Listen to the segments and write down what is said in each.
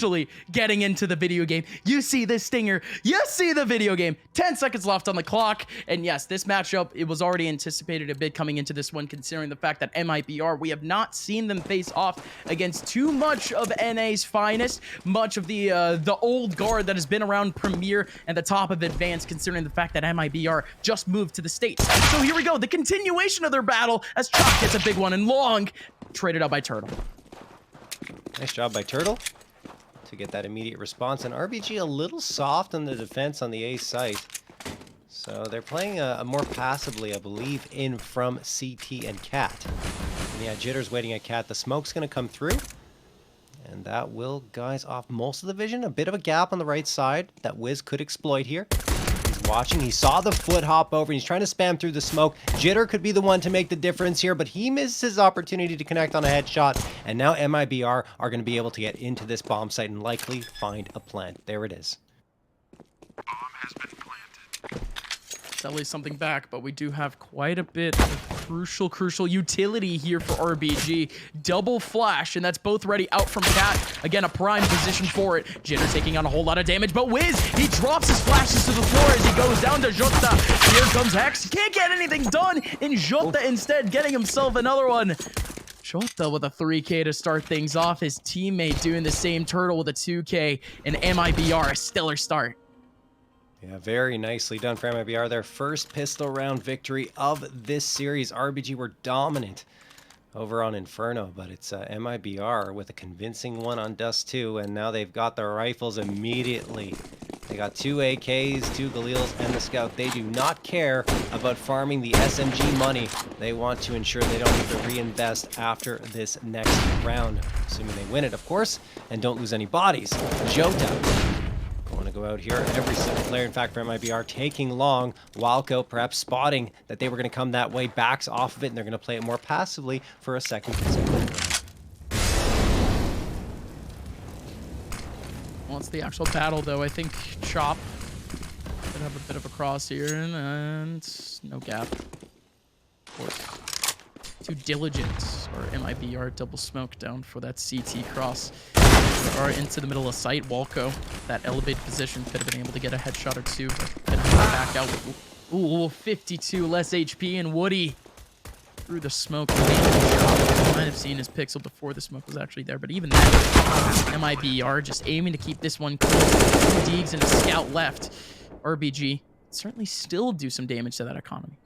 officially getting into the video game. You see this stinger, you see the video game. 10 seconds left on the clock. And yes, this matchup, it was already anticipated a bit coming into this one, considering the fact that Mibr, we have not seen them face off against too much of NA's finest, much of the old guard that has been around Premier and the top of Advanced, considering the fact that Mibr just moved to the States. So here we go, the continuation of their battle as Chop gets a big one, and Long traded out by Turtle. Nice job by Turtle to get that immediate response. And RBG a little soft on the defense on the A site. So they're playing a more passively, I believe, in from CT and Cat. And yeah, Jitter's waiting at Cat. The smoke's going to come through. And that will guys off most of the vision. A bit of a gap on the right side that Wiz could exploit here. He's watching. He saw the foot hop over. And he's trying to spam through the smoke. Jitter could be the one to make the difference here, but he missed his opportunity to connect on a headshot. And now Mibr are going to be able to get into this bomb site and likely find a plant. There it is. Bomb has been planted. That lays something back, but we do have quite a bit of crucial utility here for RBG. Double flash, and that's both ready out from Cat. Again, a prime position for it. Jitter taking on a whole lot of damage, but Wiz, he drops his flashes to the floor as he goes down to Jota. Here comes Hex. Can't get anything done, and Jota instead getting himself another one. Jota with a 3K to start things off. His teammate doing the same. Turtle with a 2K, and Mibr, a stellar start. Yeah, very nicely done for Mibr. Their first pistol round victory of this series. RBG were dominant over on Inferno, but it's Mibr with a convincing one on DUST2, and now they've got their rifles immediately. They got 2 AKs, 2 Galils, and the Scout. They do not care about farming the SMG money. They want to ensure they don't have to reinvest after this next round, assuming they win it, of course, and don't lose any bodies. Jota going to go out here. Every single player, in fact, for Mibr, taking long. Walco perhaps spotting that they were going to come that way, backs off of it, and they're going to play it more passively for a second consecutive round. Well, it's the actual battle, though. I think Chop could have a bit of a cross here, and no gap. Of course. Too diligent, or Mibr double smoke down for that CT cross. Or into the middle of sight. Walco, that elevated position, could have been able to get a headshot or two, but gonna back out with, ooh, 52 less HP, and Woody through the smoke. Might have seen his pixel before the smoke was actually there, but even then, Mibr just aiming to keep this one close. 2 Deegs and a Scout left. RBG certainly still do some damage to that economy.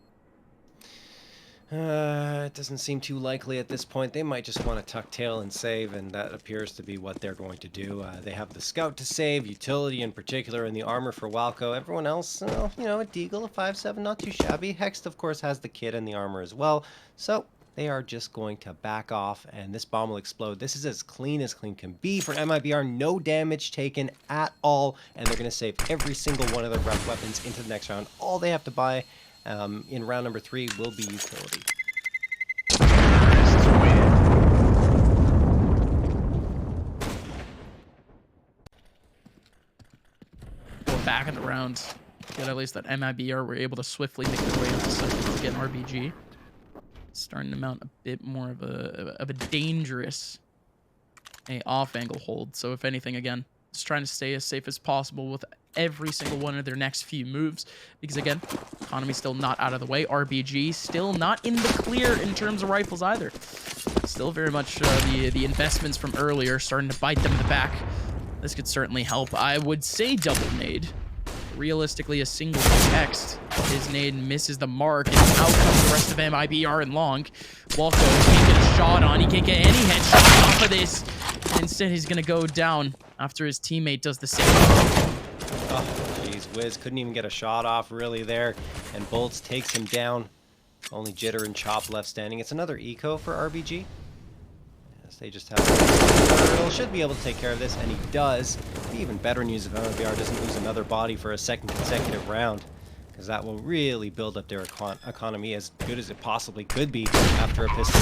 It doesn't seem too likely at this point. They might just want to tuck tail and save, and that appears to be what they're going to do. They have the Scout to save, utility in particular, and the armor for Walco. Everyone else, you know, a Deagle, a 5.7, not too shabby. Hext, of course, has the kit and the armor as well. So they are just going to back off, and this bomb will explode. This is as clean can be for Mibr. No damage taken at all, and they're going to save every single one of their rough weapons into the next round. All they have to buy in round number 3 will be utility. We're back in the round. Good, at least that Mibr were able to swiftly make their way up the second to get RBG. Starting to mount a bit more of a dangerous off-angle hold. So if anything, again, just trying to stay as safe as possible with every single one of their next few moves, because again, economy still not out of the way. RBG still not in the clear in terms of rifles either. Still very much the investments from earlier starting to bite them in the back. This could certainly help. I would say double nade. Realistically, a single text. His nade misses the mark, and out comes the rest of Mibr and Long. Walco can't get a shot on. He can't get any headshots off of this. And instead, he's going to go down after his teammate does the same. Oh, jeez, Wiz couldn't even get a shot off really there, and Bolts takes him down. Only Jitter and Chop left standing. It's another eco for RBG. Yes, they just have Turtle should be able to take care of this, and he does. The even better news if Mibr doesn't lose another body for a second consecutive round, because that will really build up their economy as good as it possibly could be after a pistol.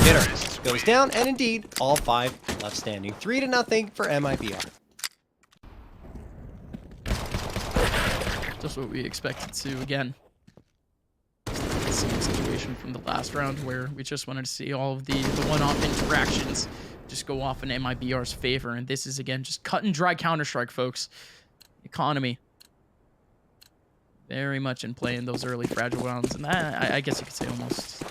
Jitter goes down, and indeed, all 5 left standing. 3-0 for Mibr. Just what we expected to, again. Same situation situation from the last round where we just wanted to see all of the one-off interactions just go off in MIBR's favor. And this is, again, just cut and dry Counter-Strike, folks. Economy. Very much in play in those early fragile rounds. And that, I guess you could say, almost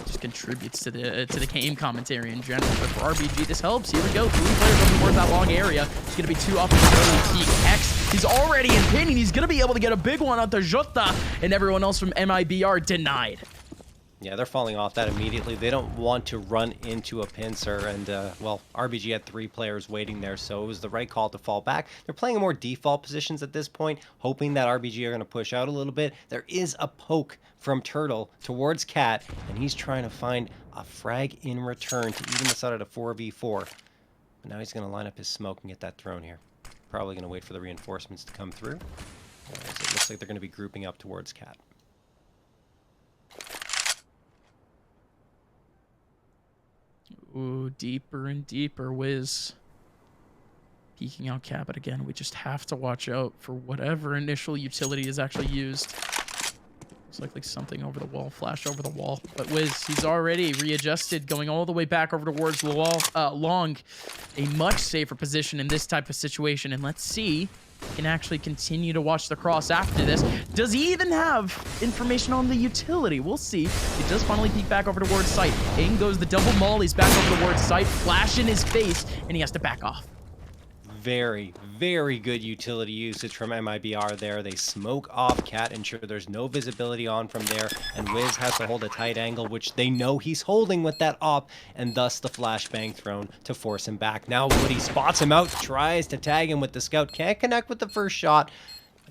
just contributes to the game commentary in general. But for RBG, this helps. Here we go. 3 players over towards that long area. It's going to be 2 up in the early peak. X, he's already in pinning. He's going to be able to get a big one out to Jota. And everyone else from MIBR denied. Yeah, they're falling off that immediately. They don't want to run into a pincer, and, well, RBG had 3 players waiting there, so it was the right call to fall back. They're playing more default positions at this point, hoping that RBG are going to push out a little bit. There is a poke from Turtle towards Cat, and he's trying to find a frag in return to even this out at a 4v4. But now he's going to line up his smoke and get that thrown here. Probably going to wait for the reinforcements to come through, as it looks like they're going to be grouping up towards Cat. Ooh, deeper and deeper. Wiz peeking out Cat, but again, we just have to watch out for whatever initial utility is actually used. Looks like something over the wall, flash over the wall. But Wiz, he's already readjusted, going all the way back over towards the wall. Long, a much safer position in this type of situation. And let's see, can actually continue to watch the cross after this. Does he even have information on the utility? We'll see. He does finally peek back over towards site. In goes the double mollies back over towards site. Flash in his face, and he has to back off. Very, very good utility usage from MIBR there. They smoke off Cat, ensure there's no visibility on from there, and Wiz has to hold a tight angle, which they know he's holding with that op, and thus the flashbang thrown to force him back. Now Woody spots him out, tries to tag him with the scout, can't connect with the first shot.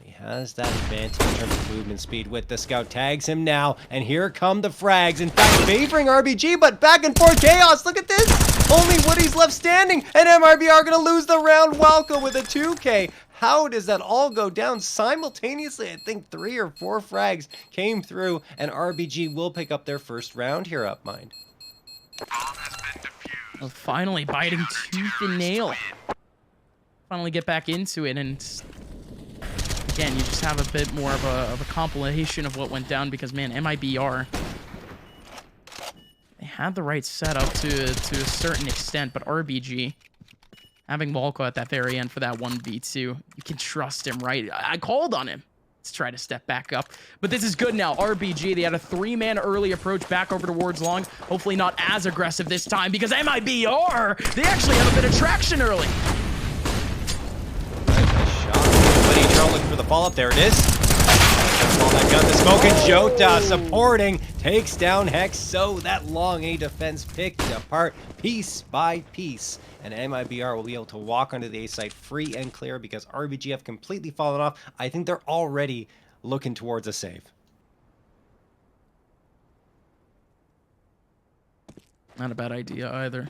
He has that advantage in terms of movement speed with the scout. Tags him now, and here come the frags. In fact, favoring RBG, but back and forth chaos. Look at this. Only Woody's left standing, and MIBR are going to lose the round. Welcome with a 2K. How does that all go down simultaneously? I think 3 or 4 frags came through, and RBG will pick up their first round here up mine. Well, finally biting tooth and nail. Finally get back into it, and again, you just have a bit more of a compilation of what went down because, man, MIBR, they had the right setup to a certain extent, but RBG, having Walco at that very end for that 1v2, you can trust him, right? I called on him to try to step back up, but this is good now. RBG, they had a 3-man early approach back over towards long. Hopefully not as aggressive this time because MIBR, they actually have a bit of traction early. Looking for the follow-up. There it is. All that gun, the smoke, and Jota supporting takes down Hex. So that long A defense picked apart piece by piece. And MIBR will be able to walk onto the A site free and clear because RBG have completely fallen off. I think they're already looking towards a save. Not a bad idea either.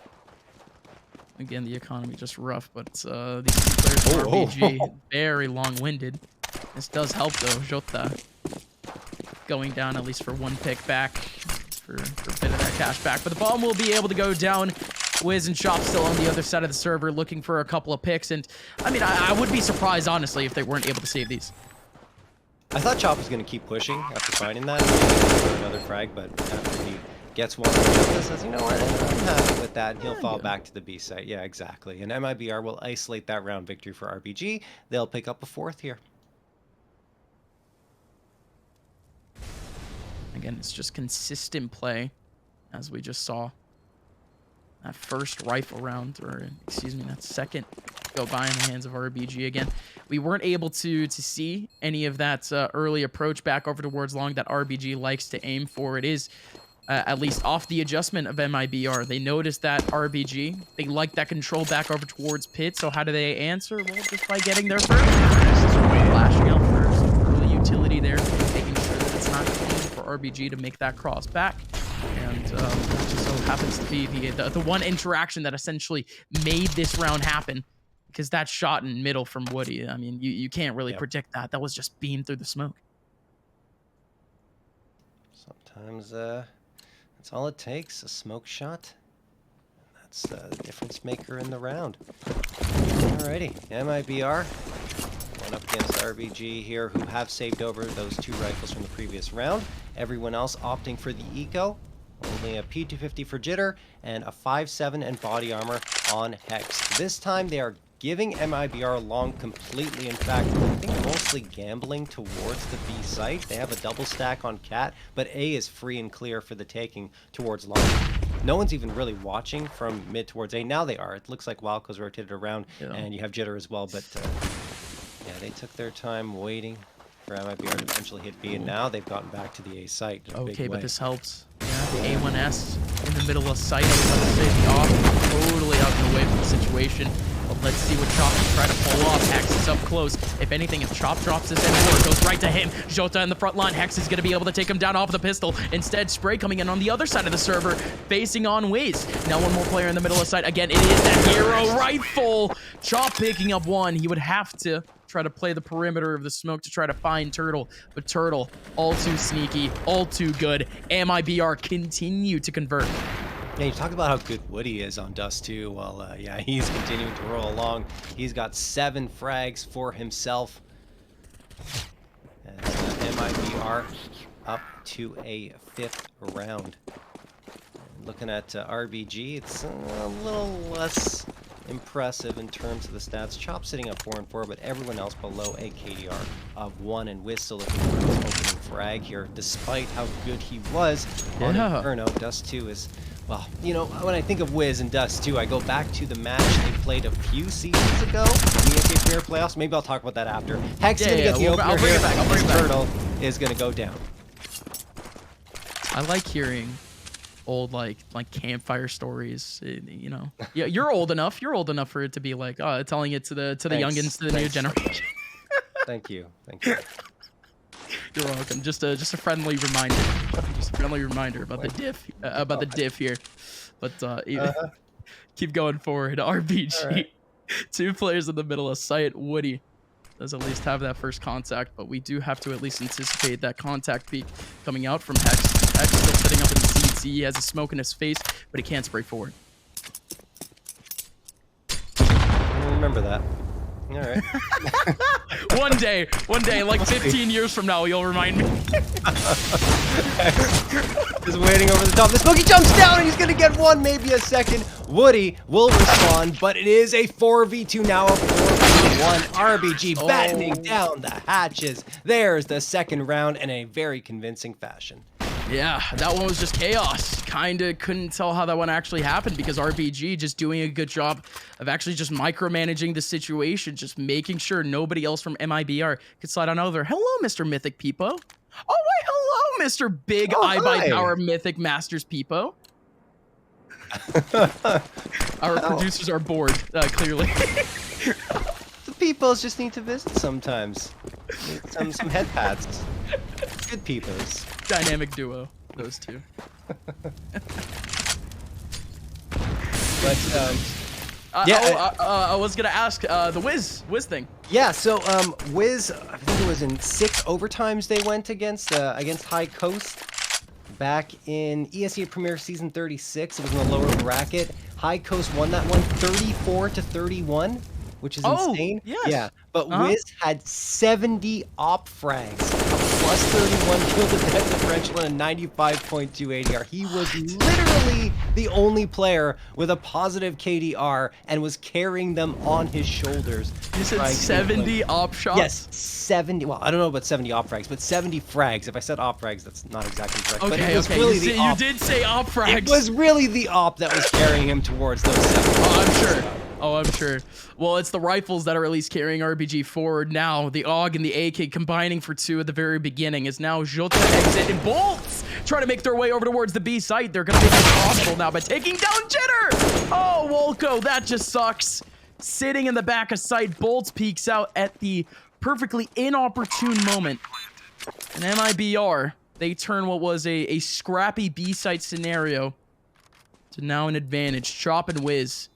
Again, the economy just rough, but these 2 players from RBG, very long-winded. This does help, though. Jota going down at least for 1 pick back for a bit of that cash back. But the bomb will be able to go down. Wiz and Shop still on the other side of the server looking for a couple of picks. And, I mean, I would be surprised, honestly, if they weren't able to save these. I thought Chop was going to keep pushing after finding that. For another frag, but after he gets one, says, you know what, I'm happy with that, and he'll fall back to the B site. Yeah, exactly. And MIBR will isolate that round victory for RBG. They'll pick up a 4th here. Again, it's just consistent play, as we just saw. That first rifle round, or excuse me, that second go by in the hands of RBG again. We weren't able to see any of that early approach back over towards long that RBG likes to aim for. It is at least off the adjustment of MIBR. They noticed that RBG, they like that control back over towards pit. So how do they answer? Well, just by getting there first. Flashing out first. Early utility there, making sure that it's not easy for RBG to make that cross back. And that just so happens to be the one interaction that essentially made this round happen. Because that shot in middle from Woody, I mean, you can't really predict that. That was just beamed through the smoke. Sometimes that's all it takes, a smoke shot. That's the difference maker in the round. Alrighty, MIBR. Going up against RBG here, who have saved over those 2 rifles from the previous round. Everyone else opting for the eco. Only a P250 for Jitter and a 5.7 and body armor on Hex. This time they are giving Mibr long completely. In fact, I think mostly gambling towards the B site. They have a double stack on Cat, but A is free and clear for the taking towards long. No one's even really watching from mid towards A. Now they are. It looks like Wildco's rotated around, and you have Jitter as well. But yeah, they took their time waiting for Mibr to eventually hit B, and now they've gotten back to the A site. In a big Okay, way. but this helps. Yeah, the A1S in the middle of sight. I was about to say the off totally out and away from the situation. But let's see what Chop can try to pull off. Hex is up close. If anything, if Chop drops this M4, it goes right to him. Jota in the front line. Hex is going to be able to take him down off the pistol. Instead, Spray coming in on the other side of the server, facing on Wiz. Now one more player in the middle of sight. Again, it is that hero rifle. Chop picking up one. He would have to try to play the perimeter of the smoke to try to find Turtle. But Turtle, all too sneaky, all too good. Mibr continue to convert. Yeah, you talked about how good Woody is on DUST2. Well, yeah, he's continuing to roll along. He's got 7 frags for himself. And Mibr up to a 5th round. And looking at RBG, it's a little less impressive in terms of the stats. Chop sitting at 4 and 4, but everyone else below a KDR of 1, and Wiz still looking for his opening frag here, despite how good he was on Inferno. DUST2 is... Well, you know, when I think of Wiz and DUST2, I go back to the match they played a few seasons ago in the NBA Premier Playoffs. Maybe I'll talk about that after. Hex is going to get the opener here. I'll bring it back. Turtle is going to go down. I like hearing old like campfire stories. You know, yeah, you're old enough. You're old enough for it to be like telling it to the youngins, to the new generation. Thank you. Thank you. You're welcome. Just a friendly reminder. Just a friendly reminder about the diff. About the diff here. But keep going forward. RBG. Right. 2 players in the middle of sight. Woody does at least have that first contact, but we do have to at least anticipate that contact peak coming out from Hex. Hex still sitting up in the seats. He has a smoke in his face, but he can't spray forward. Remember that. All right. one day, like 15 years from now, you'll remind me. Just waiting over the top. The Smokey jumps down and he's going to get one, maybe a second. Woody will respond, but it is a 4v2 now, a 4v1. RBG battening down the hatches. There's the second round in a very convincing fashion. Yeah, that one was just chaos. Kinda couldn't tell how that one actually happened because RBG just doing a good job of actually just micromanaging the situation, just making sure nobody else from Mibr could slide on over. Hello, Mr. Mythic Peepo. Oh, wait, hello, Mr. Big Ibuypower Mythic Masters Peepo. Our producers are bored, clearly. The Peepos just need to visit sometimes. Need some head pats. Good Peepos. Dynamic duo, those two. But yeah, I was gonna ask the Wiz thing. Yeah, so Wiz, I think it was in 6 overtimes they went against High Coast back in ESEA Premier Season 36. It was in the lower bracket. High Coast won that one 34-31. Which is insane. Yes. Yeah, but Wiz had 70 op frags, a plus 31 kill to death differential, and a 95.2 ADR. He was literally the only player with a positive KDR and was carrying them on his shoulders. You said 70 op shots? Yes, 70. Well, I don't know about 70 op frags, but 70 frags. If I said op frags, that's not exactly correct. Okay, but it was okay. really You did say op frags. It was really the op that was carrying him towards those 70. Oh, I'm sure. Oh, I'm sure. Well, it's the rifles that are at least carrying RBG forward now. The AUG and the AK combining for 2 at the very beginning is now Jota exit and Bolts trying to make their way over towards the B site. They're going to make it possible now by taking down Jitter. Oh, Wolko, that just sucks. Sitting in the back of sight, Bolts peeks out at the perfectly inopportune moment. And Mibr, they turn what was a scrappy B site scenario to now an advantage. Chop and Wiz.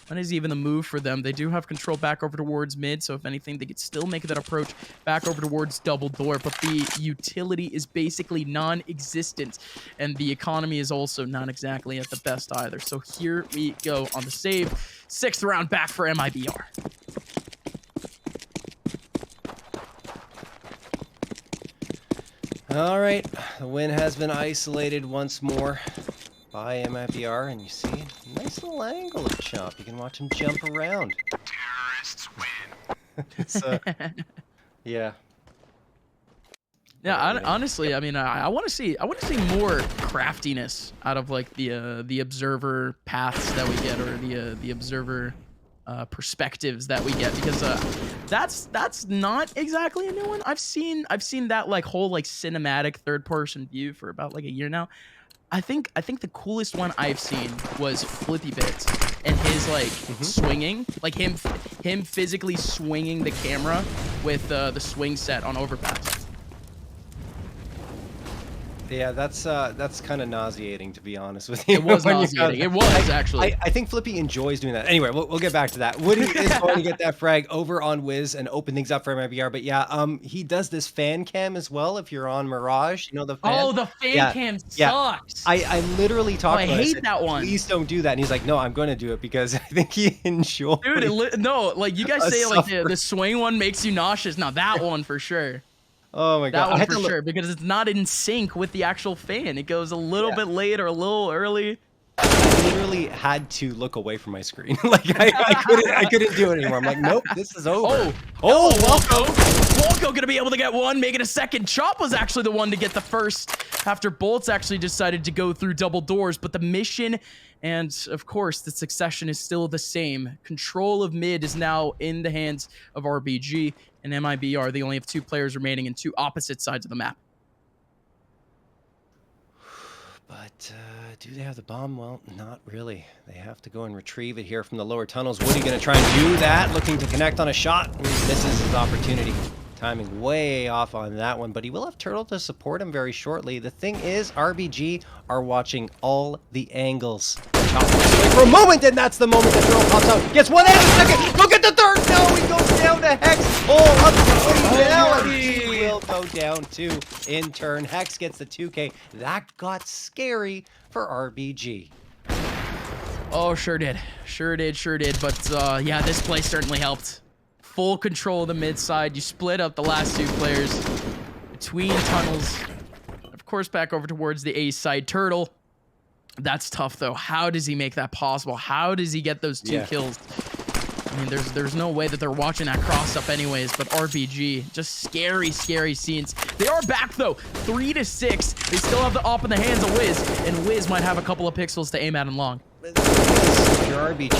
That is even the move for them. They do have control back over towards mid, so if anything, they could still make that approach back over towards double door, but the utility is basically non-existent, and the economy is also not exactly at the best either. So here we go on the save. 6th round back for Mibr. All right, the win has been isolated once more by Mibr, and you see a nice little angle of Chomp. You can watch him jump around. Terrorists win. It's yeah. Yeah, Very nice. honestly, I mean, I want to see more craftiness out of like the observer paths that we get, or the observer perspectives that we get, because that's not exactly a new one. I've seen that like whole like cinematic third person view for about like a year now. I think the coolest one I've seen was Flippy Bits and his like swinging, like him physically swinging the camera with the swing set on overpass. Yeah, that's kind of nauseating, to be honest with you. It was when you nauseating. got- It was actually. I think Flippy enjoys doing that. Anyway, we'll get back to that. Woody is going to get that frag over on Wiz and open things up for Mibr. But yeah, he does this fan cam as well. If you're on Mirage, you know the fan. Oh, the fan cam sucks. I literally talked I about it. I hate said, that one. Please don't do that. And he's like, no, I'm going to do it because I think he enjoys. Dude, no, like you guys a say, like suffer. the swing one makes you nauseous. Now that one for sure. Oh my god, That one for sure, because it's not in sync with the actual fan. It goes a little bit late or a little early. I literally had to look away from my screen. Like I couldn't do it anymore. I'm like, nope, this is over. Walco gonna be able to get one, making a second. Chop was actually the one to get the first after Bolts actually decided to go through double doors, but the mission and of course the succession is still the same. Control of mid is now in the hands of RBG and Mibr. They only have 2 players remaining in 2 opposite sides of the map. But do they have the bomb? Well, not really. They have to go and retrieve it here from the lower tunnels. Woody going to try and do that, looking to connect on a shot. He misses his opportunity. Timing way off on that one, but he will have Turtle to support him very shortly. The thing is, RBG are watching all the angles. Chop for a moment, and that's the moment that Turtle pops out. Gets one and a second. Look at the third. No, he goes down to Hex. Oh, up to Woody now, and he will go down too in turn. Hex gets the 2K. That got scary for RBG. Oh, sure did. Sure did. But yeah, this play certainly helped. Full control of the mid side. You split up the last 2 players between tunnels. Of course, back over towards the A side. Turtle. That's tough, though. How does he make that possible? How does he get those 2 kills? I mean, there's no way that they're watching that cross up anyways, but RBG, just scary scenes. They are back, though. 3-6. They still have the op in the hands of Wiz, and Wiz might have a couple of pixels to aim at and long. Your RBG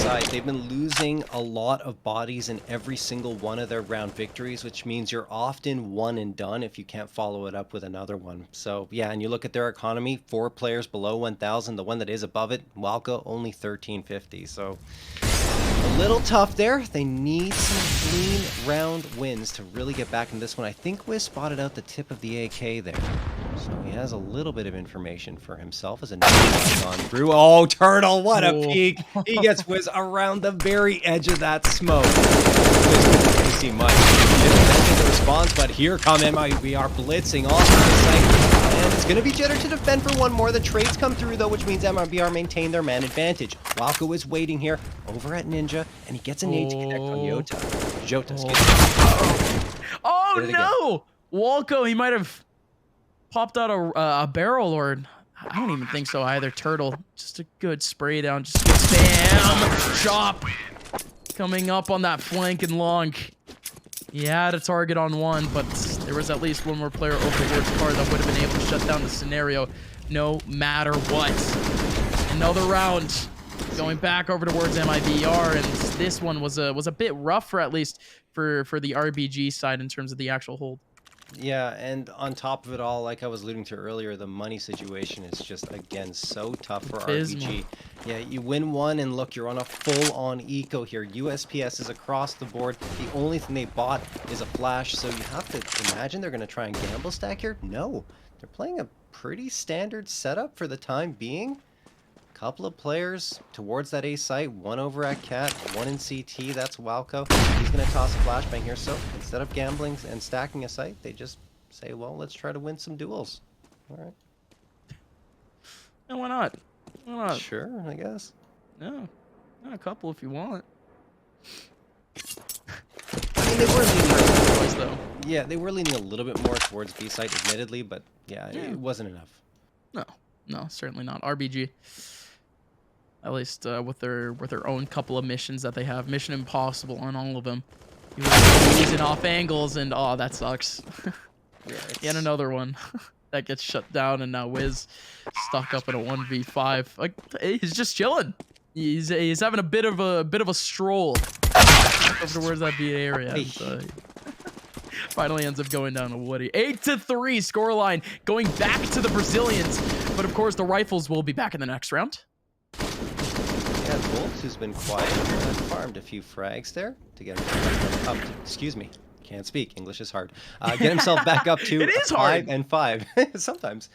side, they've been losing a lot of bodies in every single one of their round victories, which means you're often one and done if you can't follow it up with another one. So yeah, and you look at their economy, 4 players below 1,000. The one that is above it, Walco, only 1,350. So a little tough there. They need some clean round wins to really get back in this one. I think Wiz spotted out the tip of the AK there. So he has a little bit of information for himself as a gone through. Oh, Turtle, what a peek. He gets Wiz around the very edge of that smoke. Wiz couldn't see much. Didn't get the response, but here come we are blitzing off the site. And it's going to be Jitter to defend for one more. The trades come through, though, which means Mibr maintain their man advantage. Walco is waiting here over at Ninja, and he gets a nade to connect on Jota. Oh, no! Walco, he might have popped out a barrel, or I don't even think so either. Turtle, just a good spray down, just good spam. Chop coming up on that flank and long. He had a target on one, but there was at least one more player over towards car that would have been able to shut down the scenario no matter what. Another round going back over towards Mibr, and this one was a bit rougher, at least for the RBG side in terms of the actual hold. Yeah, and on top of it all, like I was alluding to earlier, the money situation is just, again, so tough for RBG. Yeah, you win one, and look, you're on a full-on eco here. USPS is across the board. The only thing they bought is a flash, so you have to imagine they're going to try and gamble stack here? No. They're playing a pretty standard setup for the time being. Couple of players towards that A site, one over at Cat, one in CT, that's Walco. He's going to toss a flashbang here, so instead of gambling and stacking a site, they just say, well, let's try to win some duels. All right. And why not? Why not? Sure, I guess. No, a couple if you want. I mean, they were leading, Though. Yeah, they were leaning a little bit more towards B site, admittedly, but yeah, it wasn't enough. No, certainly not. RBG, at least with their own couple of missions that they have, Mission Impossible on all of them. He was using off angles, and oh, that sucks. Yeah, Yet another one that gets shut down, and now Wiz stuck up in a 1v5. Like, he's just chilling. He's having a bit of a stroll over towards that B area. And, finally ends up going down to Woody. 8-3 scoreline, going back to the Brazilians. But of course, the Rifles will be back in the next round. Yeah, Bolts, who's been quiet, farmed a few frags there to get himself up to, excuse me, can't speak. English is hard. Get himself back up to It is 5 hard. and 5 sometimes.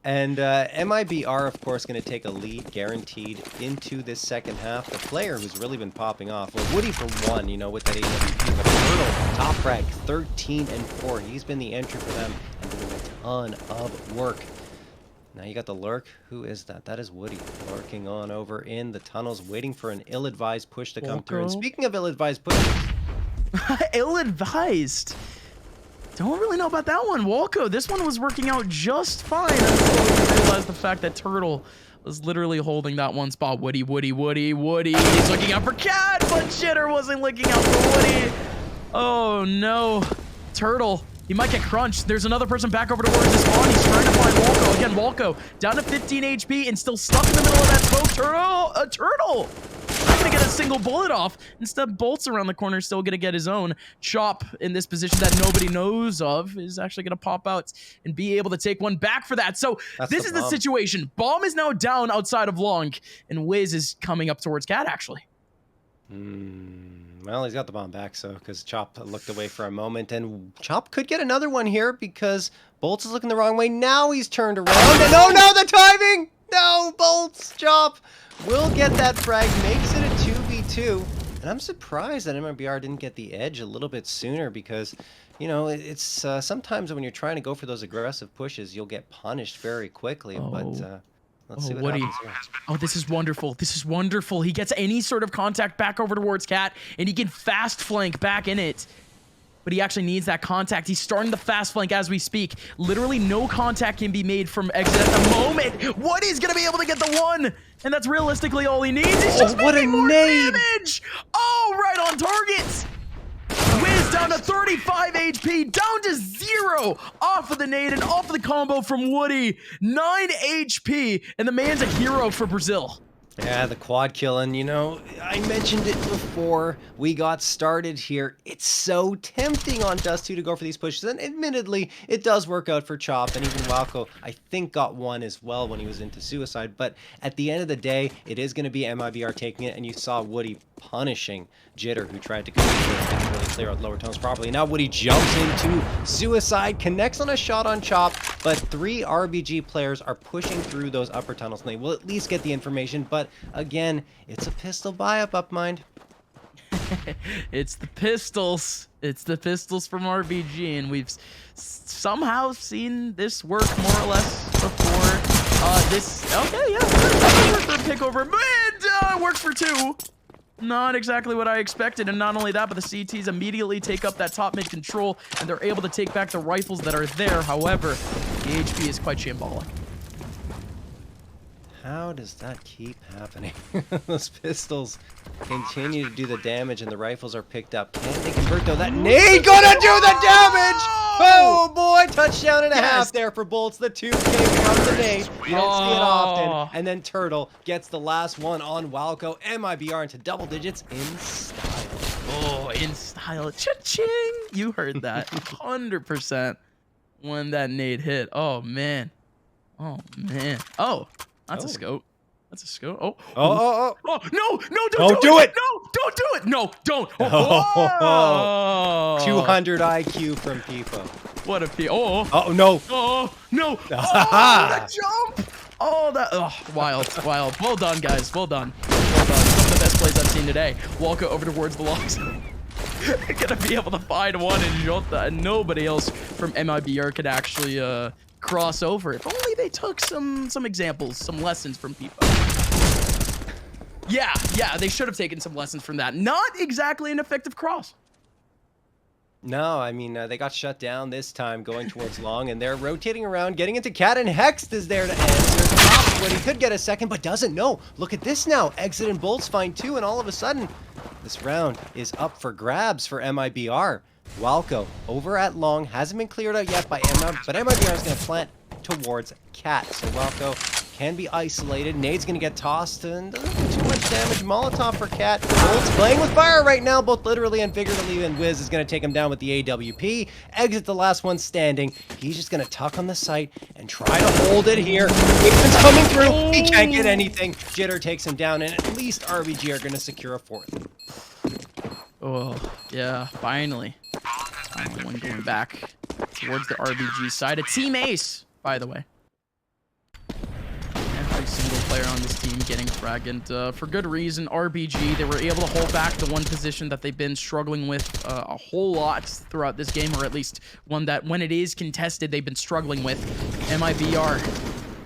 And Mibr, of course, going to take a lead guaranteed into this second half. The player who's really been popping off, well, Woody for one, you know, with that AWP, but Turtle, top frag, 13 and 4. He's been the entry for them and doing a ton of work. Now you got the lurk. Who is that? That is Woody lurking on over in the tunnels, waiting for an ill-advised push to come through. And speaking of ill-advised pushes, Ill-advised. Don't really know about that one. Walco, this one was working out just fine until we realized the fact that Turtle was literally holding that one spot. Woody. He's looking out for Cat, but Jitter wasn't looking out for Woody. Oh, no. Turtle. He might get crunched. There's another person back over towards his spawn. He's trying to find Walco. Again, Walco down to 15 HP and still stuck in the middle of that smoke. Turtle. Not gonna get a single bullet off. Instead, Bolts around the corner, still gonna get his own. Chop in this position that nobody knows of is actually gonna pop out and be able to take one back for that. So this is the situation. Bomb is now down outside of Long, and Wiz is coming up towards Cat, actually. Well, he's got the bomb back, so because Chop looked away for a moment, and Chop could get another one here because Bolts is looking the wrong way. Now he's turned around. And no, the timing! No, Bolts, Chop will get that frag, makes it a 2v2. And I'm surprised that Mibr didn't get the edge a little bit sooner because, you know, it's sometimes when you're trying to go for those aggressive pushes, you'll get punished very quickly. But let's see what happens here. Oh, this is wonderful. This is wonderful. He gets any sort of contact back over towards Cat, and he can fast flank back in it. But he actually needs that contact. He's starting the fast flank as we speak. Literally no contact can be made from exit at the moment. Woody's gonna be able to get the one, and that's realistically all he needs. He's just making more damage. Oh, right on target. Wiz down to 35 HP, down to 0 off of the nade and off of the combo from Woody. 9 HP, and the man's a hero for Brazil. Yeah, the quad kill, and you know, I mentioned it before we got started here. It's so tempting on DUST2 to go for these pushes, and admittedly, it does work out for Chop, and even Walco, I think, got one as well when he was into suicide, but at the end of the day, it is going to be Mibr taking it, and you saw Woody punishing Jitter, who tried to didn't really clear out lower tones properly. Now Woody jumps into suicide, connects on a shot on Chop, but 3 RBG players are pushing through those upper tunnels, and they will at least get the information, but again, it's a pistol buy-up, mind. It's the pistols. It's the pistols from RBG, and we've somehow seen this work more or less before. Okay, yeah, it worked for a pick over, but it works for 2. Not exactly what I expected, and not only that, but the CTs immediately take up that top mid control, and they're able to take back the rifles that are there. However, the HP is quite shambolic. How does that keep happening? Those pistols continue to do the damage, and the rifles are picked up. Can they convert, though? That nade gonna do the damage! Oh, boy! Touchdown and a half there for Bolts. The 2K from the nade. You don't see it often. And then Turtle gets the last one on Walco. Mibr into double digits in style. Oh, in style. Cha-ching! You heard that 100% when that nade hit. Oh, man. Oh, man. Oh. That's a scope. That's a scope. Oh. Oh, no, don't do it. No, don't do it. No, don't. Oh. 200 IQ from Pipo. What a P. Oh, no. Oh, no. Oh, that jump. Oh, that. Oh, wild. Well done, guys. Well done. Some of the best plays I've seen today. Walker over towards the logs. Gonna be able to find one in Jota, and nobody else from Mibr could actually cross over. If only they took some examples, some lessons from people. Yeah, they should have taken some lessons from that. Not exactly an effective cross. No, I mean, they got shut down this time going towards long, and they're rotating around, getting into Cat, and Hext is there to answer. Pops when he could get a second, but doesn't. No, look at this now. Exit and Bolts find two, and all of a sudden, this round is up for grabs for MIBR. Walco over at long, hasn't been cleared out yet by Emma, but MIBR is going to plant towards Cat. So Walco can be isolated. Nade's going to get tossed and doesn't do too much damage. Molotov for Cat. Bolt's playing with fire right now, both literally and figuratively, and Wiz is going to take him down with the AWP. Exit the last one standing. He's just going to tuck on the site and try to hold it here. Winston's coming through. He can't get anything. Jitter takes him down, and at least RBG are going to secure a fourth. Oh, yeah, finally. Finally one going back towards the RBG side. A team ace, by the way. Every single player on this team getting frag, and for good reason. RBG, they were able to hold back the one position that they've been struggling with a whole lot throughout this game, or at least one that when it is contested, they've been struggling with. MIBR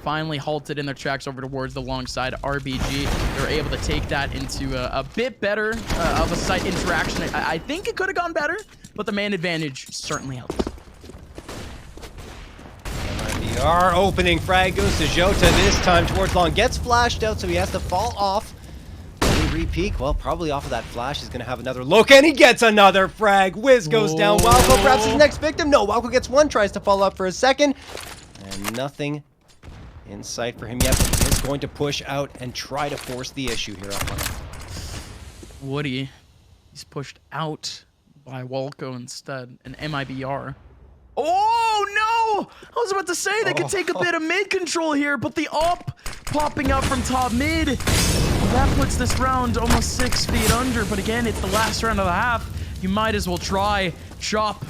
finally halted in their tracks over towards the long side. RBG, they were able to take that into a bit better of a site interaction. I think it could have gone better, but the man advantage certainly helped. MIBR opening frag goes to Jota this time towards long. Gets flashed out, so he has to fall off. Re-peek, well, probably off of that flash, he's going to have another look, and he gets another frag. Wiz goes down. Walco grabs his next victim. No, Walco gets one, tries to follow up for a second, and nothing in sight for him yet, but he is going to push out and try to force the issue here up on Woody, he's pushed out by Walco instead, and MIBR. Oh, no! I was about to say they could take a bit of mid control here, but the op popping up from top mid, that puts this round almost 6 feet under, but again, it's the last round of the half. You might as well try. Chop.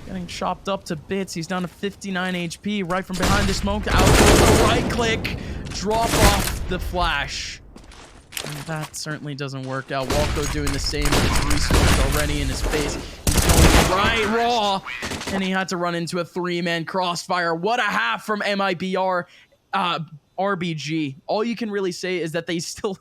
Getting chopped up to bits. He's down to 59 HP right from behind the smoke. Out with a right click. Drop off the flash. And that certainly doesn't work out. Walco doing the same with his resource already in his face. He's going right raw. And he had to run into a 3-man crossfire. What a half from MIBR. RBG. All you can really say is that they still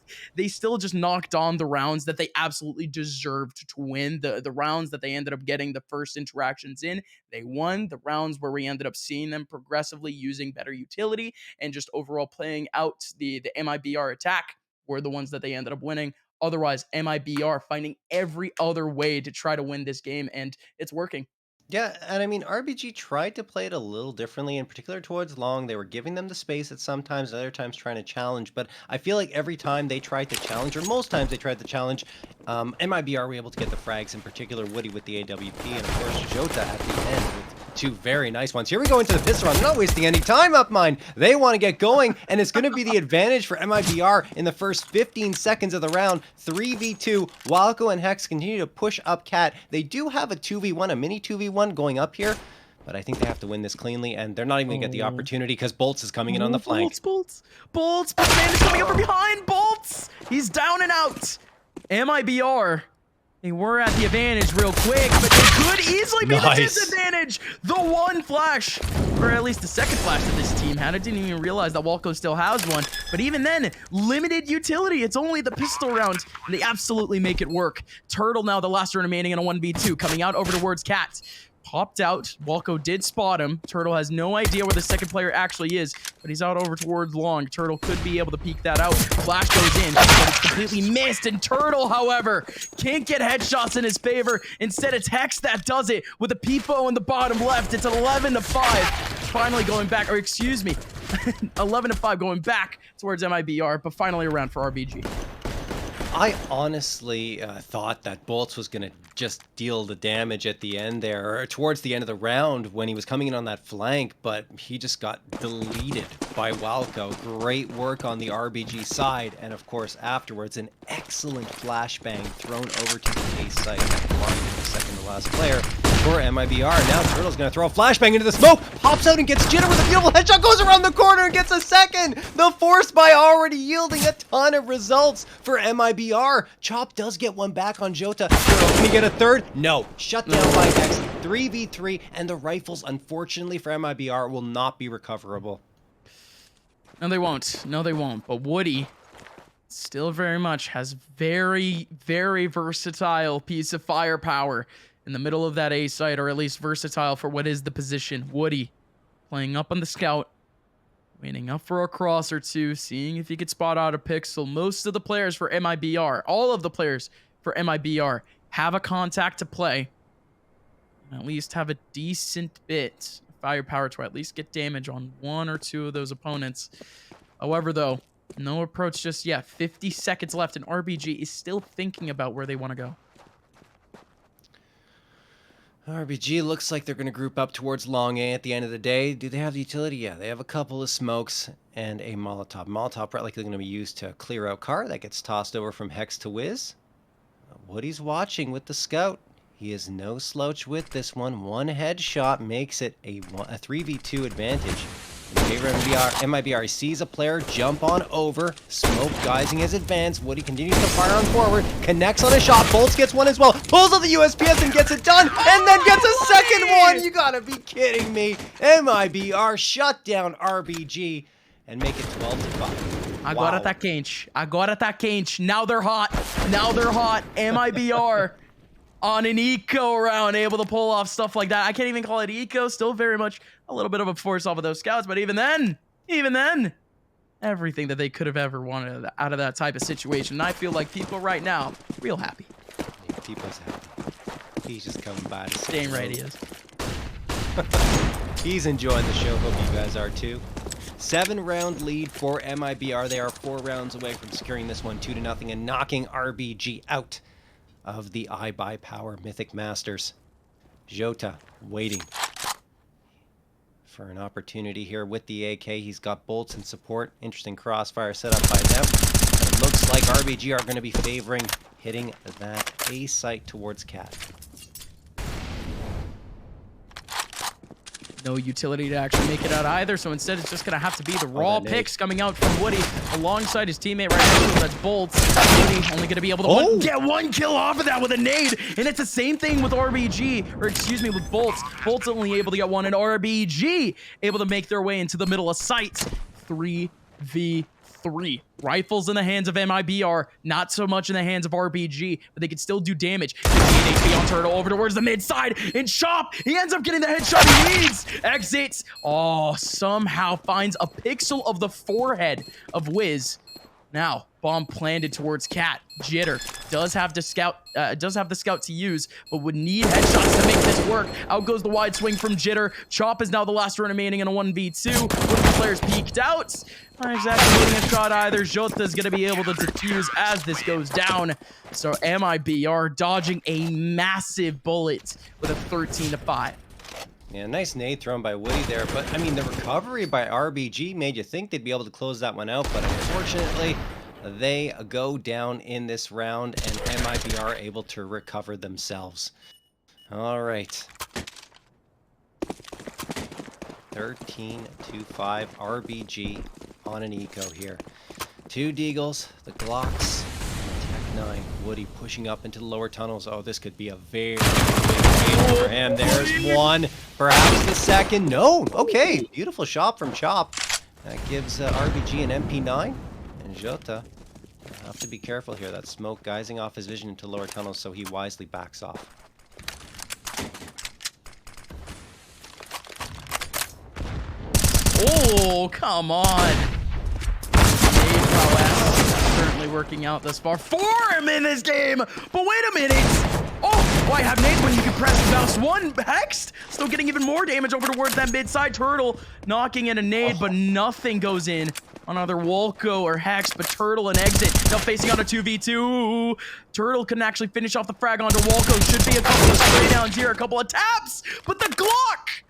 just knocked on the rounds that they absolutely deserved to win. The rounds that they ended up getting the first interactions in, they won. The rounds where we ended up seeing them progressively using better utility and just overall playing out the MIBR attack were the ones that they ended up winning. Otherwise, MIBR finding every other way to try to win this game, and it's working. Yeah, and I mean, RBG tried to play it a little differently, in particular towards long. They were giving them the space at some times, other times trying to challenge. But I feel like every time they tried to challenge, or most times they tried to challenge, MIBR were able to get the frags, in particular Woody with the AWP, and of course Jota at the end with two very nice ones. Here we go into the pistol round. They're not wasting any time up mine. They want to get going, and it's going to be the advantage for MIBR in the first 15 seconds of the round. 3v2. Walco and Hex continue to push up Cat. They do have a 2v1, a mini 2v1 going up here, but I think they have to win this cleanly, and they're not even going to get the opportunity because Bolts is coming in on the flank. Bolts, but the man is coming up from behind. Bolts, he's down and out. MIBR, they were at the advantage real quick, but they could easily be the disadvantage. The one flash, or at least the second flash that this team had. I didn't even realize that Walco still has one, but even then, limited utility. It's only the pistol round, and they absolutely make it work. Turtle now the last one remaining in a 1v2, coming out over towards Cat. Popped out. Walco did spot him. Turtle has no idea where the second player actually is, but he's out over towards long. Turtle could be able to peek that out. Flash goes in, but it's completely missed. And Turtle, however, can't get headshots in his favor. Instead, it's Hex that does it with a peepo in the bottom left. It's 11-5. Finally going back, or excuse me, 11-5 going back towards MIBR, but finally around for RBG. I honestly thought that Bolts was going to just deal the damage at the end there, or towards the end of the round when he was coming in on that flank, but he just got deleted by Walco. Great work on the RBG side, and of course afterwards an excellent flashbang thrown over to the A site, blinding the second to last player for MIBR. Now Turtle's going to throw a flashbang into the smoke, pops out and gets Jitter with a beautiful headshot, goes around the corner and gets a second. The force buy already yielding a ton of results for MIBR. Chop does get one back on Jota. Turtle, can he get a third? No. Shut down by X. 3v3, and the rifles, unfortunately for MIBR, will not be recoverable. No, they won't. No, they won't. But Woody still very much has very, very versatile piece of firepower. in the middle of that A site, or at least versatile for what is the position. Woody playing up on the scout, waiting up for a cross or two, seeing if he could spot out a pixel. Most of the players for MIBR, all of the players for MIBR have a contact to play, and at least have a decent bit of firepower to at least get damage on one or two of those opponents. However, though, no approach just yet. 50 seconds left, and RBG is still thinking about where they want to go. RBG looks like they're going to group up towards long A at the end of the day. Do they have the utility? Yeah, they have a couple of smokes and a Molotov. Molotov probably going to be used to clear out car. That gets tossed over from Hex to Wiz. Woody's watching with the scout. He is no slouch with this one. One headshot makes it a 3v2 advantage. In favor of MIBR, he sees a player jump on over. Smoke guising his advance. Woody continues to fire on forward. Connects on a shot. Bolts gets one as well. Pulls out the USPS and gets it done. And then gets a second one. You gotta be kidding me. MIBR shut down RBG and make it 12-5. Agora tá quente. Agora tá quente. Now they're hot. Now they're hot. MIBR on an eco round, able to pull off stuff like that. I can't even call it eco. Still very much a little bit of a force off of those scouts. But even then, everything that they could have ever wanted out of that type of situation. And I feel like people right now, real happy. Yeah, people's happy. He's just coming by to say Damn right he is. He's enjoying the show. Hope you guys are too. 7-round lead for MIBR. They are 4 rounds away from securing this one 2-0 and knocking RBG out of the Ibuypower Mythic Masters. Jota waiting for an opportunity here with the AK. He's got bolts and support. Interesting crossfire set up by them. And it looks like RBG are going to be favoring hitting that A site towards Cat. No utility to actually make it out either, so instead it's just going to have to be the raw picks coming out from Woody alongside his teammate right next to him. That's Bolts. Woody only going to be able to get one kill off of that with a nade, and it's the same thing with RBG, or excuse me, with Bolts. Bolts only able to get one, and RBG able to make their way into the middle of sight. 3v3. Rifles in the hands of MIBR, not so much in the hands of RBG, but they can still do damage. 58 HP on Turtle over towards the mid side, and Chop, he ends up getting the headshot he needs. Exits, somehow finds a pixel of the forehead of Wiz. Now, bomb planted towards Cat. Jitter does have the scout to use, but would need headshots to make this work. Out goes the wide swing from Jitter. Chop is now the last one remaining in a 1v2. One of the players peeked out. Not exactly getting a shot either. Jota is going to be able to defuse as this goes down. So MIBR dodging a massive bullet with a 13-5. Yeah, nice nade thrown by Woody there, but I mean the recovery by RBG made you think they'd be able to close that one out, but unfortunately they go down in this round and MIBR are able to recover themselves. All right. 13-5 RBG on an eco here. 2 Deagles, the Glocks, Tech 9. Woody pushing up into the lower tunnels. Oh, this could be a very big game for him. There's one, perhaps the second. No, okay, beautiful shot from Chop. That gives RBG an MP9, and Jota have to be careful here. That smoke guising off his vision into lower tunnels, so he wisely backs off. Oh, come on. Certainly working out thus far for him in this game. But wait a minute. Oh, why have nade when you can press mouse 1? Hexed. Still getting even more damage over towards that mid-side Turtle. Knocking in a nade, but nothing goes in on either Wolko or Hex, but Turtle and Exit now facing on a 2v2. Turtle can actually finish off the frag onto Wolko. Should be a couple of spray downs here, a couple of taps, but the Glock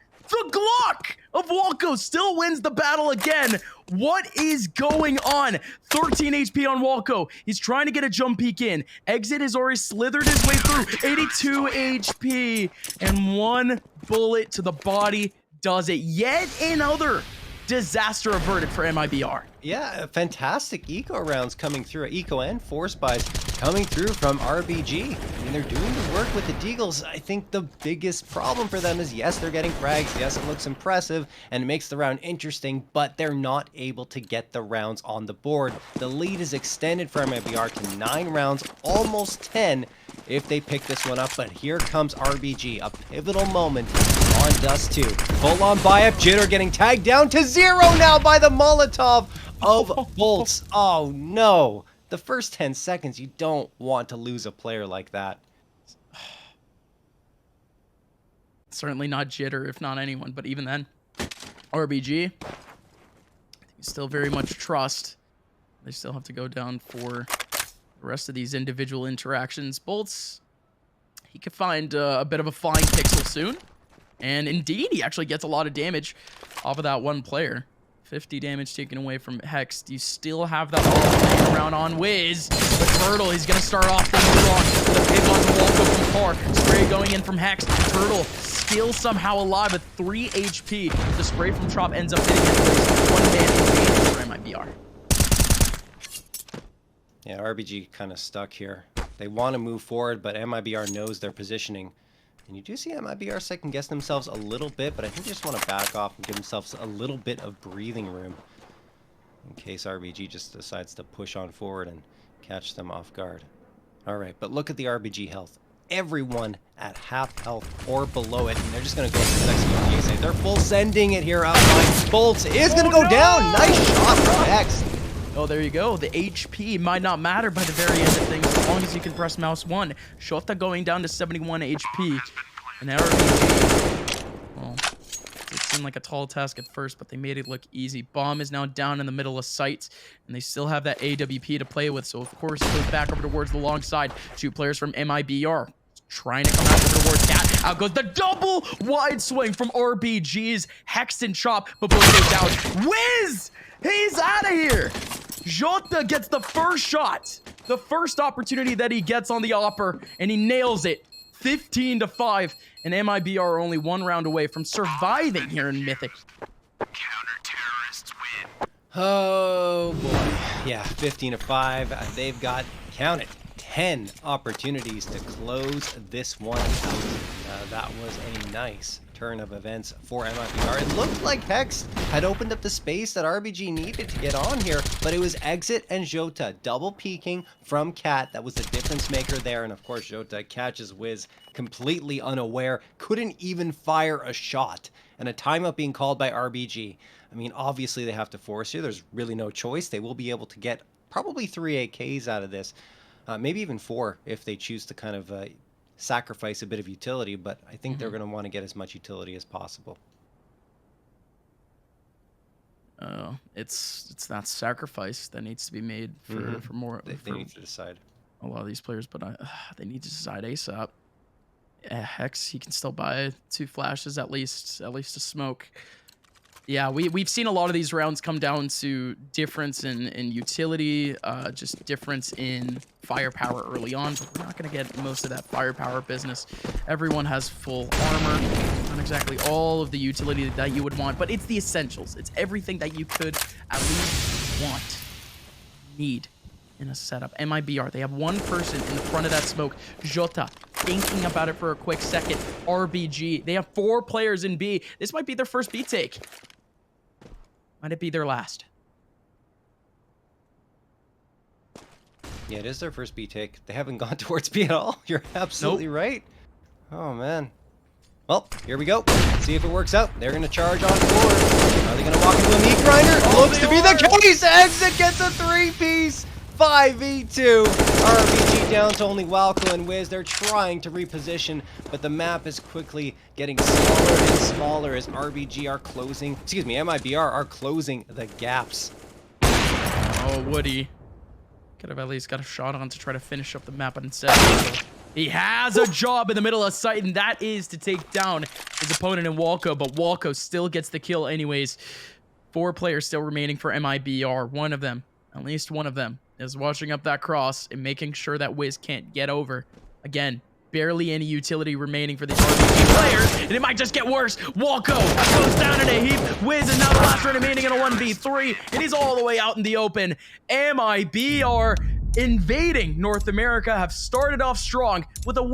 of Wolko still wins the battle again. What is going on? 13 HP on Wolko. He's trying to get a jump peek in. Exit has already slithered his way through. 82 HP. And 1 bullet to the body does it. Yet another disaster averted for MIBR. Yeah, fantastic eco rounds coming through. Eco and force buys coming through from RBG. I mean, they're doing the work with the Deagles. I think the biggest problem for them is, yes, they're getting frags. Yes, it looks impressive and it makes the round interesting, but they're not able to get the rounds on the board. The lead is extended for MIBR to 9 rounds, almost 10. if they pick this one up. But here comes RBG, a pivotal moment on DUST2. Full-on buy-up, Jitter getting tagged down to 0 now by the Molotov of Bolts. Oh no, the first 10 seconds, you don't want to lose a player like that. Certainly not Jitter, if not anyone, but even then, RBG, I think still very much trust. They still have to go down for the rest of these individual interactions. Bolts, he could find a bit of a flying pixel soon. And indeed, he actually gets a lot of damage off of that one player. 50 damage taken away from Hex. You still have that all laying around on Wiz. But Turtle, he's going to start off the strong. The pick on the Walko from Par. Spray going in from Hex. Turtle still somehow alive with 3 HP. The spray from Chop ends up hitting him. One man for MIBR. Yeah, RBG kind of stuck here. They want to move forward, but MIBR knows their positioning. And you do see MIBR second guess themselves a little bit, but I think they just want to back off and give themselves a little bit of breathing room in case RBG just decides to push on forward and catch them off guard. All right, but look at the RBG health. Everyone at half health or below it, and they're just going to go for the next OTA. They're full sending it here outside. Bolts is going to go down. Nice shot from X. Oh, there you go. The HP might not matter by the very end of things as long as you can press mouse 1. Shota going down to 71 HP. And RBG, well, it seemed like a tall task at first, but they made it look easy. Bomb is now down in the middle of sight, and they still have that AWP to play with. So, of course, it goes back over towards the long side. 2 players from MIBR trying to come out over towards Cat. Out goes the double wide swing from RBG's Hex and Chop, but both go down. Wiz! He's out of here! Jota gets the first shot, the first opportunity that he gets on the Opper, and he nails it. 15-5, and MIBR are only 1 round away from surviving here in Mythic. Counter-terrorists win. Oh boy. Yeah, 15-5. They've got, count it, 10 opportunities to close this one out. That was a nice turn of events for MIBR. It looked like Hex had opened up the space that RBG needed to get on here, but it was Exit and Jota double peeking from Cat. That was the difference maker there, and of course Jota catches Wiz completely unaware, couldn't even fire a shot, and a timeout being called by RBG. I mean, obviously they have to force here. There's really no choice. They will be able to get probably 3 AKs out of this, maybe even 4 if they choose to kind of sacrifice a bit of utility, but I think they're going to want to get as much utility as possible. It's that sacrifice that needs to be made for more. They need to decide. A lot of these players, but they need to decide ASAP. Hex, he can still buy 2 flashes at least a smoke. Yeah, we've seen a lot of these rounds come down to difference in utility, just difference in firepower early on, but we're not going to get most of that firepower business. Everyone has full armor, not exactly all of the utility that you would want, but it's the essentials. It's everything that you could at least want, need in a setup. MIBR, they have 1 person in the front of that smoke. Jota, thinking about it for a quick second. RBG, they have 4 players in B. This might be their first B take. Might it be their last? Yeah, it is their first B take. They haven't gone towards B at all. You're absolutely right. Oh, man. Well, here we go. See if it works out. They're going to charge on forward. Are they going to walk into a meat grinder? Looks to be the case. Exit gets a 3-piece. 5v2. RBG down to only Walko and Wiz. They're trying to reposition, but the map is quickly getting smaller and smaller as RBG are closing, MIBR are closing the gaps. Oh, Woody. Could have at least got a shot on to try to finish up the map, but instead he has a job in the middle of sight, and that is to take down his opponent in Walko, but Walko still gets the kill anyways. 4 players still remaining for MIBR. One of them, at least one of them, is watching up that cross and making sure that Wiz can't get over. Again, barely any utility remaining for these RBG players, and it might just get worse. Walko goes down in a heap. Wiz is now the last one remaining in a 1v3, and he's all the way out in the open. MIBR invading North America have started off strong with a win.